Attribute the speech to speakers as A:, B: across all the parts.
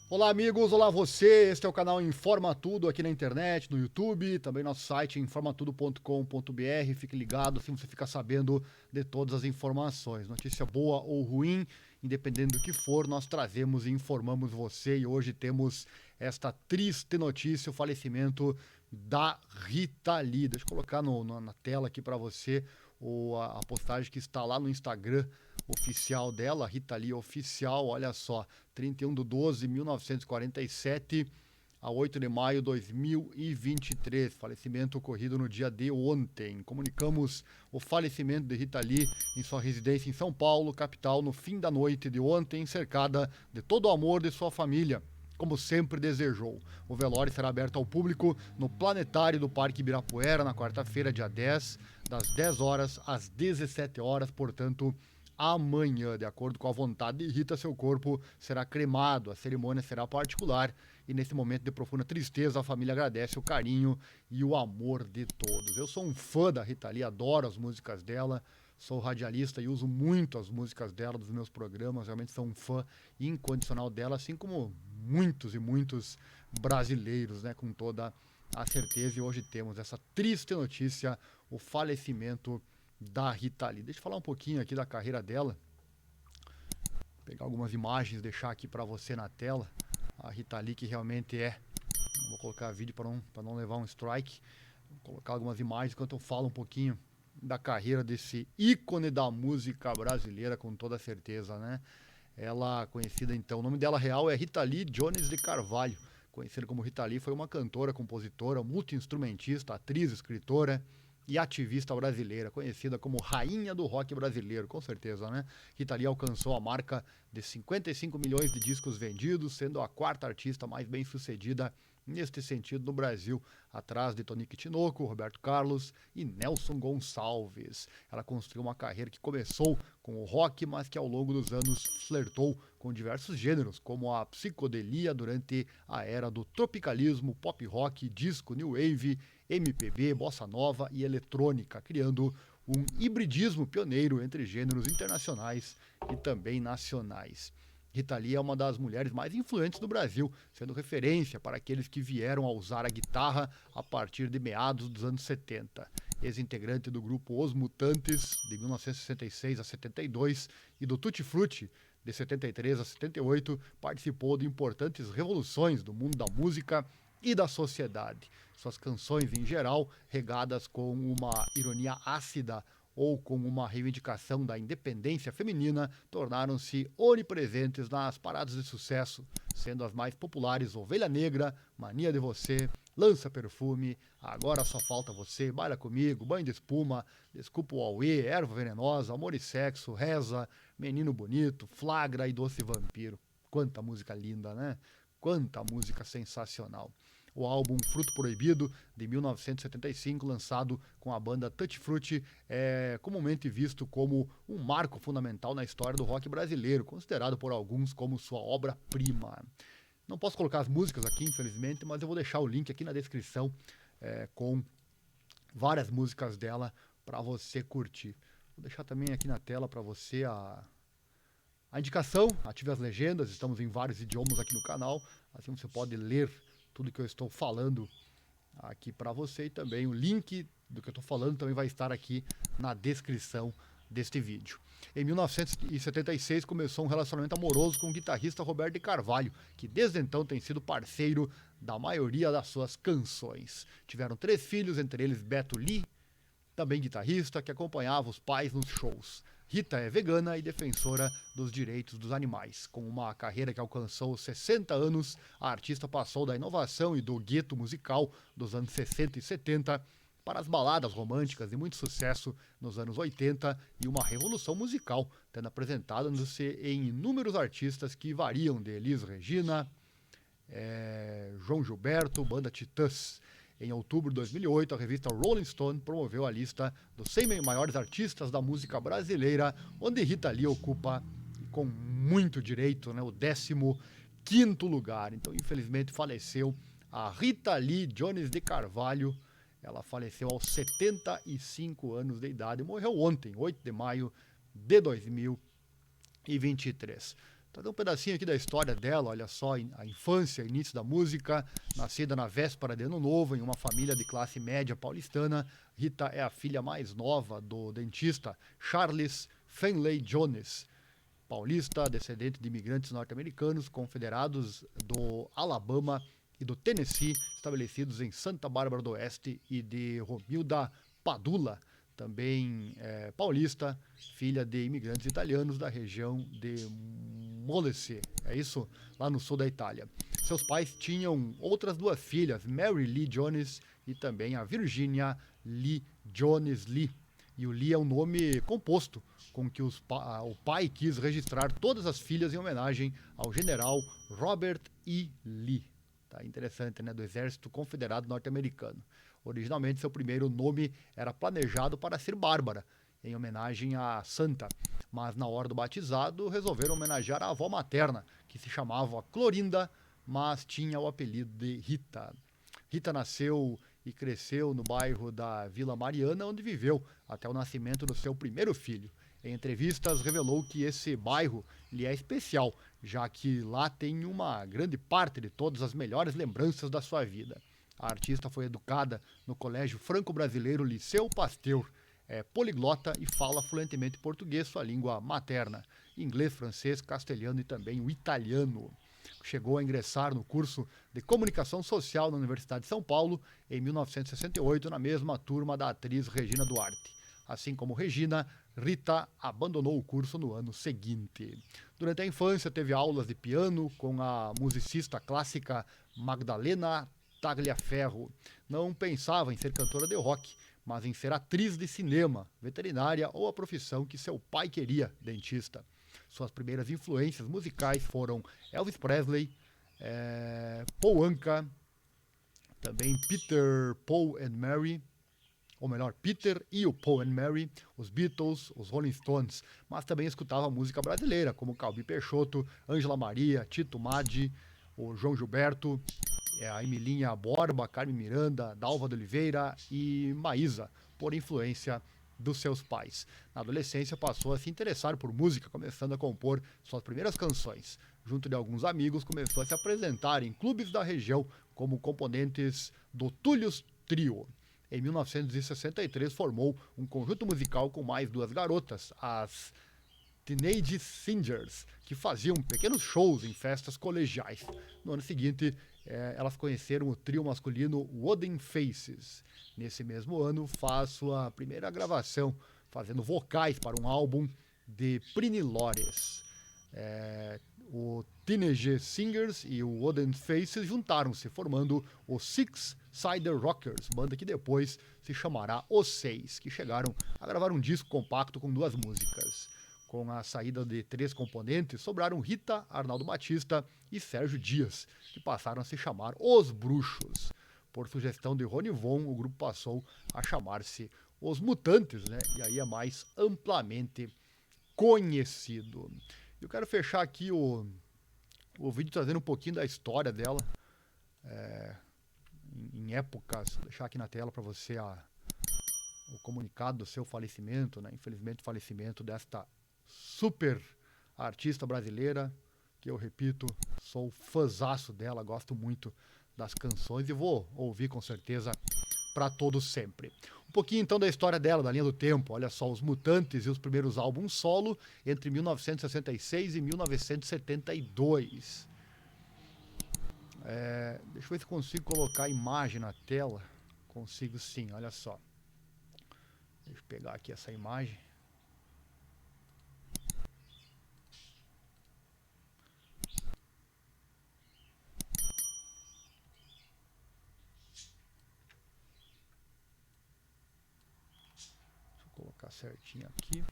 A: Olá, amigos, olá você. Este é o canal Informa Tudo aqui na internet, no YouTube, também nosso site informatudo.com.br. Fique ligado, assim você fica sabendo de todas as informações. Notícia boa ou ruim, independente do que for, nós trazemos e informamos você. E hoje temos esta triste notícia, o falecimento da Rita Lee. Deixa eu colocar na tela aqui para você a postagem que está lá no Instagram oficial dela, Rita Lee Oficial, olha só, 31/12/1947 a 8 de maio de 2023, falecimento ocorrido no dia de ontem. Comunicamos o falecimento de Rita Lee em sua residência em São Paulo, capital, no fim da noite de ontem, cercada de todo o amor de sua família, como sempre desejou. O velório será aberto ao público no planetário do Parque Ibirapuera na quarta-feira, dia 10, das 10 horas às 17 horas, portanto, amanhã, de acordo com a vontade de Rita, seu corpo será cremado, a cerimônia será particular e nesse momento de profunda tristeza a família agradece o carinho e o amor de todos. Eu sou um fã da Rita Lee, adoro as músicas dela, sou radialista e uso muito as músicas dela dos meus programas, realmente sou um fã incondicional dela, assim como muitos e muitos brasileiros, né, com toda a certeza. E hoje temos essa triste notícia, o falecimento da Rita Lee. Deixa eu falar um pouquinho aqui da carreira dela. Pegar algumas imagens, deixar aqui para você na tela. A Rita Lee, que realmente é. Não vou colocar vídeo para não levar um strike. Vou colocar algumas imagens enquanto eu falo um pouquinho da carreira desse ícone da música brasileira, com toda certeza, né? Ela, conhecida então, o nome dela real é Rita Lee Jones de Carvalho. Conhecida como Rita Lee, foi uma cantora, compositora, multi-instrumentista, atriz, escritora e ativista brasileira, conhecida como Rainha do Rock Brasileiro, com certeza, né? Rita Lee alcançou a marca de 55 milhões de discos vendidos, sendo a quarta artista mais bem sucedida neste sentido no Brasil, atrás de Tonique Tinoco, Roberto Carlos e Nelson Gonçalves. Ela construiu uma carreira que começou com o rock, mas que ao longo dos anos flertou com diversos gêneros, como a psicodelia durante a era do tropicalismo, pop rock, disco, new wave, MPB, bossa nova e eletrônica, criando um hibridismo pioneiro entre gêneros internacionais e também nacionais. Rita Lee é uma das mulheres mais influentes do Brasil, sendo referência para aqueles que vieram a usar a guitarra a partir de meados dos anos 70. Ex-integrante do grupo Os Mutantes, de 1966 a 72, e do Tutti Frutti, de 73 a 78, participou de importantes revoluções do mundo da música e da sociedade. Suas canções, em geral, regadas com uma ironia ácida ou com uma reivindicação da independência feminina, tornaram-se onipresentes nas paradas de sucesso, sendo as mais populares Ovelha Negra, Mania de Você, Lança Perfume, Agora Só Falta Você, Baila Comigo, Banho de Espuma, Desculpa o Auê, Erva Venenosa, Amor e Sexo, Reza, Menino Bonito, Flagra e Doce Vampiro. Quanta música linda, né? Quanta música sensacional. O álbum Fruto Proibido, de 1975, lançado com a banda Tutti Frutti, é comumente visto como um marco fundamental na história do rock brasileiro, considerado por alguns como sua obra-prima. Não posso colocar as músicas aqui, infelizmente, mas eu vou deixar o link aqui na descrição com várias músicas dela para você curtir. Vou deixar também aqui na tela para você a indicação, ative as legendas, estamos em vários idiomas aqui no canal, assim você pode ler tudo que eu estou falando aqui para você e também o link do que eu estou falando também vai estar aqui na descrição deste vídeo. Em 1976 começou um relacionamento amoroso com o guitarrista Roberto de Carvalho, que desde então tem sido parceiro da maioria das suas canções. Tiveram 3 filhos, entre eles Beto Lee, também guitarrista, que acompanhava os pais nos shows. Rita é vegana e defensora dos direitos dos animais. Com uma carreira que alcançou 60 anos, a artista passou da inovação e do gueto musical dos anos 60 e 70 para as baladas românticas de muito sucesso nos anos 80 e uma revolução musical, tendo apresentado-se em inúmeros artistas que variam de Elis Regina, João Gilberto, banda Titãs. Em outubro de 2008, a revista Rolling Stone promoveu a lista dos 100 maiores artistas da música brasileira, onde Rita Lee ocupa, com muito direito, né, o 15º lugar. Então, infelizmente, faleceu a Rita Lee Jones de Carvalho. Ela faleceu aos 75 anos de idade e morreu ontem, 8 de maio de 2023. Trazer um pedacinho aqui da história dela, olha só, a infância, início da música, nascida na véspera de Ano Novo, em uma família de classe média paulistana. Rita é a filha mais nova do dentista Charles Finley Jones, paulista, descendente de imigrantes norte-americanos, confederados do Alabama e do Tennessee, estabelecidos em Santa Bárbara do Oeste, e de Romilda Padula, também paulista, filha de imigrantes italianos da região de Molise, é isso? Lá no sul da Itália. Seus pais tinham outras duas filhas, Mary Lee Jones e também a Virginia Lee Jones Lee. E o Lee é um nome composto, com que o pai quis registrar todas as filhas em homenagem ao general Robert E. Lee. Tá interessante, né? Do Exército Confederado Norte-Americano. Originalmente, seu primeiro nome era planejado para ser Bárbara, em homenagem à santa. Mas na hora do batizado, resolveram homenagear a avó materna, que se chamava Clorinda, mas tinha o apelido de Rita. Rita nasceu e cresceu no bairro da Vila Mariana, onde viveu até o nascimento do seu primeiro filho. Em entrevistas, revelou que esse bairro lhe é especial, já que lá tem uma grande parte de todas as melhores lembranças da sua vida. A artista foi educada no Colégio Franco-Brasileiro Liceu Pasteur, é poliglota e fala fluentemente português, sua língua materna, inglês, francês, castelhano e também o italiano. Chegou a ingressar no curso de Comunicação Social na Universidade de São Paulo em 1968, na mesma turma da atriz Regina Duarte. Assim como Regina, Rita abandonou o curso no ano seguinte. Durante a infância, teve aulas de piano com a musicista clássica Magdalena Tagliaferro. Não pensava em ser cantora de rock, mas em ser atriz de cinema, veterinária ou a profissão que seu pai queria, dentista. Suas primeiras influências musicais foram Elvis Presley, Paul Anka, também Peter, Paul and Mary, ou melhor, Peter e o Paul and Mary, os Beatles, os Rolling Stones, mas também escutava música brasileira, como Calbi Peixoto, Ângela Maria, Tito Maddi, o João Gilberto, a Emilinha Borba, Carmen Miranda, Dalva de Oliveira e Maísa, por influência dos seus pais. Na adolescência passou a se interessar por música, começando a compor suas primeiras canções. Junto de alguns amigos, começou a se apresentar em clubes da região como componentes do Túlios Trio. Em 1963, formou um conjunto musical com mais duas garotas, as Teenage Singers, que faziam pequenos shows em festas colegiais. No ano seguinte, elas conheceram o trio masculino Wooden Faces. Nesse mesmo ano, faz sua primeira gravação, fazendo vocais para um álbum de Prini Lores. O Teenage Singers e o Wooden Faces juntaram-se, formando os Six Sider Rockers, banda que depois se chamará Os Seis, que chegaram a gravar um disco compacto com duas músicas. Com a saída de três componentes, sobraram Rita, Arnaldo Batista e Sérgio Dias, que passaram a se chamar Os Bruxos. Por sugestão de Rony Von, o grupo passou a chamar-se Os Mutantes, né? E aí é mais amplamente conhecido. Eu quero fechar aqui o vídeo trazendo um pouquinho da história dela, em épocas, vou deixar aqui na tela para você o comunicado do seu falecimento, né? Infelizmente o falecimento desta super artista brasileira, que eu repito, sou fãzaço dela, gosto muito das canções e vou ouvir com certeza para todos sempre. Um pouquinho então da história dela, da linha do tempo. Olha só, Os Mutantes e os primeiros álbuns solo entre 1966 e 1972. Deixa eu ver se consigo colocar a imagem na tela. Consigo sim, olha só. Deixa eu pegar aqui essa imagem. Deixa eu colocar certinho aqui.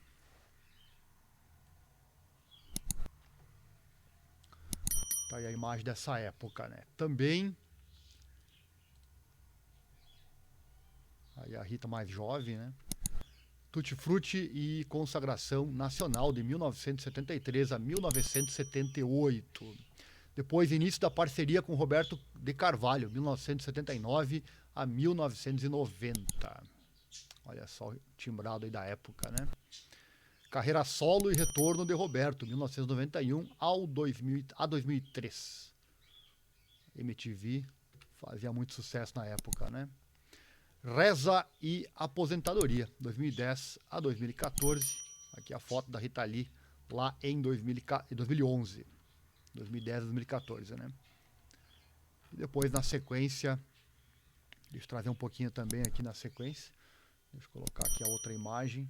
A: Tá aí a imagem dessa época, né? Também aí a Rita mais jovem, né? Tutti Frutti e Consagração Nacional de 1973 a 1978. Depois, início da parceria com Roberto de Carvalho, 1979 a 1990. Olha só o timbrado aí da época, né? Carreira solo e retorno de Roberto, 1991 a 2003. MTV fazia muito sucesso na época, né? Reza e aposentadoria, 2010 a 2014. Aqui a foto da Rita Lee lá em 2011. 2010 a 2014, né? E depois, na sequência, deixa eu trazer um pouquinho também aqui na sequência. Deixa eu colocar aqui a outra imagem.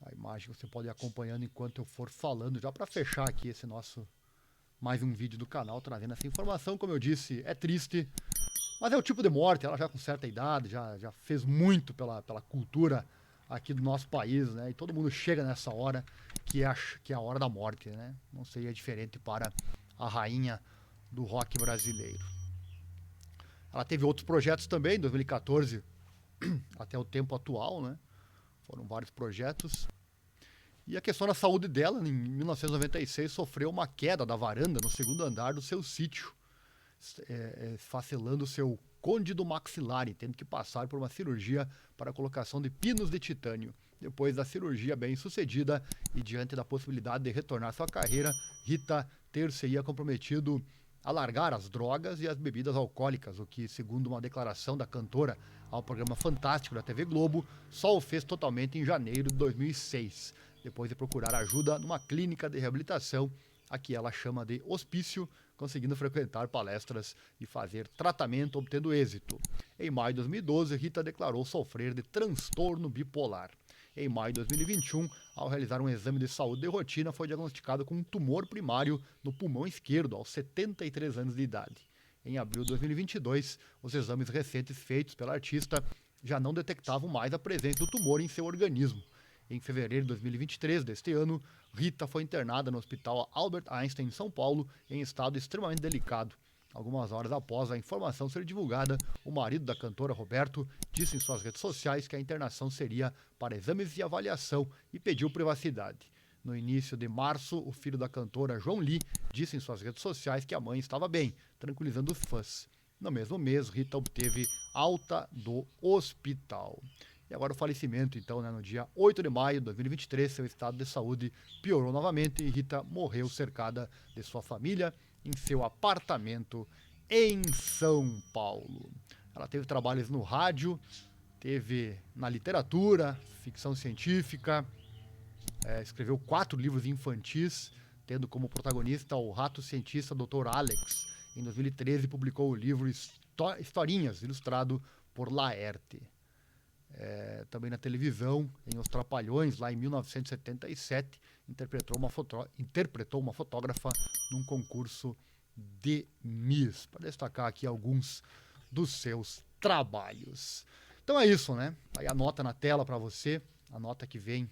A: A imagem você pode ir acompanhando enquanto eu for falando, já para fechar aqui esse nosso mais um vídeo do canal, trazendo essa informação. Como eu disse, é triste, mas é o tipo de morte, ela já com certa idade, já fez muito pela cultura aqui do nosso país, né? E todo mundo chega nessa hora que é a hora da morte, né? Não seria diferente para a rainha do rock brasileiro. Ela teve outros projetos também, em 2014 até o tempo atual, né? Foram vários projetos. E a questão da saúde dela, em 1996, sofreu uma queda da varanda no segundo andar do seu sítio, esfacelando seu côndilo maxilar, tendo que passar por uma cirurgia para a colocação de pinos de titânio. Depois da cirurgia bem sucedida e diante da possibilidade de retornar à sua carreira, Rita ter-se-ia comprometido a largar as drogas e as bebidas alcoólicas, o que, segundo uma declaração da cantora ao programa Fantástico da TV Globo, só o fez totalmente em janeiro de 2006, depois de procurar ajuda numa clínica de reabilitação, a que ela chama de hospício, conseguindo frequentar palestras e fazer tratamento, obtendo êxito. Em maio de 2012, Rita declarou sofrer de transtorno bipolar. Em maio de 2021, ao realizar um exame de saúde de rotina, foi diagnosticado com um tumor primário no pulmão esquerdo, aos 73 anos de idade. Em abril de 2022, os exames recentes feitos pela artista já não detectavam mais a presença do tumor em seu organismo. Em fevereiro de 2023 deste ano, Rita foi internada no Hospital Albert Einstein, em São Paulo, em estado extremamente delicado. Algumas horas após a informação ser divulgada, o marido da cantora, Roberto, disse em suas redes sociais que a internação seria para exames de avaliação e pediu privacidade. No início de março, o filho da cantora, João Lee, disse em suas redes sociais que a mãe estava bem, tranquilizando os fãs. No mesmo mês, Rita obteve alta do hospital. E agora o falecimento, então, né, no dia 8 de maio de 2023, seu estado de saúde piorou novamente e Rita morreu cercada de sua família em seu apartamento em São Paulo. Ela teve trabalhos no rádio, teve na literatura, ficção científica, escreveu 4 livros infantis, tendo como protagonista o rato cientista Dr. Alex. Em 2013 publicou o livro Historinhas, ilustrado por Laerte. Também na televisão, em Os Trapalhões, lá em 1977, interpretou uma fotógrafa num concurso de Miss, para destacar aqui alguns dos seus trabalhos. Então é isso, né? Aí a nota na tela para você, a nota que vem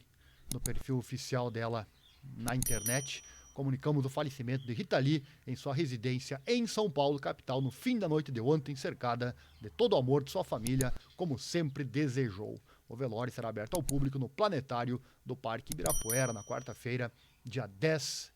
A: no perfil oficial dela na internet. Comunicamos o falecimento de Rita Lee em sua residência em São Paulo, capital, no fim da noite de ontem, cercada de todo o amor de sua família, como sempre desejou. O velório será aberto ao público no planetário do Parque Ibirapuera, na quarta-feira, dia 10,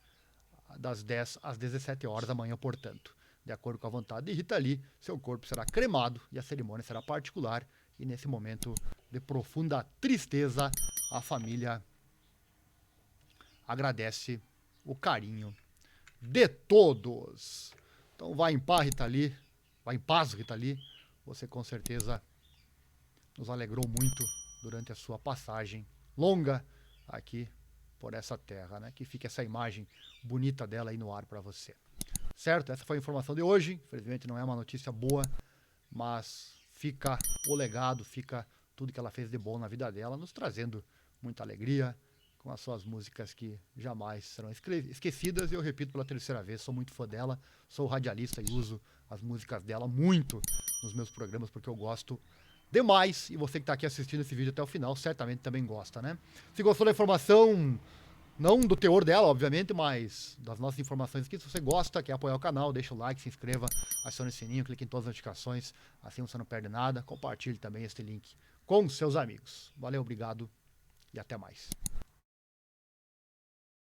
A: das 10 às 17 horas da manhã, portanto. De acordo com a vontade de Rita Lee, seu corpo será cremado e a cerimônia será particular. E nesse momento de profunda tristeza, a família agradece o carinho de todos. Então vai em paz, Rita Lee. Vai em paz, Rita Lee. Você com certeza nos alegrou muito durante a sua passagem longa aqui por essa terra, né? Que fique essa imagem bonita dela aí no ar para você. Certo? Essa foi a informação de hoje. Infelizmente não é uma notícia boa, mas fica o legado, fica tudo que ela fez de bom na vida dela, nos trazendo muita alegria, com as suas músicas que jamais serão esquecidas. E eu repito pela terceira vez, sou muito fã dela, sou radialista e uso as músicas dela muito nos meus programas, porque eu gosto demais. E você que está aqui assistindo esse vídeo até o final, certamente também gosta, né? Se gostou da informação, não do teor dela, obviamente, mas das nossas informações aqui, se você gosta, quer apoiar o canal, deixa o like, se inscreva, acione o sininho, clique em todas as notificações, assim você não perde nada. Compartilhe também este link com seus amigos. Valeu, obrigado e até mais.